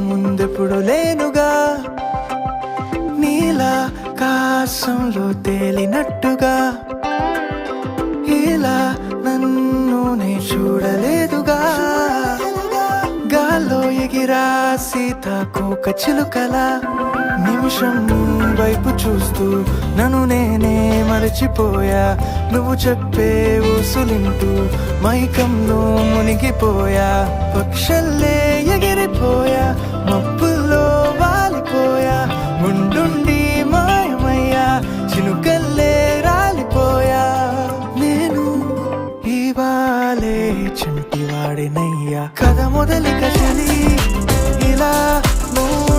ముందెప్పుడు లేనుగా నీలా కాశంలో తేలినట్టుగా ఇలా నన్ను నే చూడలేదుగా గాల్లో ఎగిరా సీతాకోక చిలుకల నిమిషం వైపు చూస్తూ నన్ను నేనే మరచిపోయా నువ్వు చెప్పే ఊసులింటూ మైకంలో మునిగిపోయా పక్షల్లే ఎగిరిపోయా మబ్బుల్లో వాలిపోయా ముందుండి మాయమయ్యా చినుకల్లే రాలిపోయా నేను ఇవాళే చంటివాడినయ్యా కథ మొదలిక చలి ఇలా నువ్వు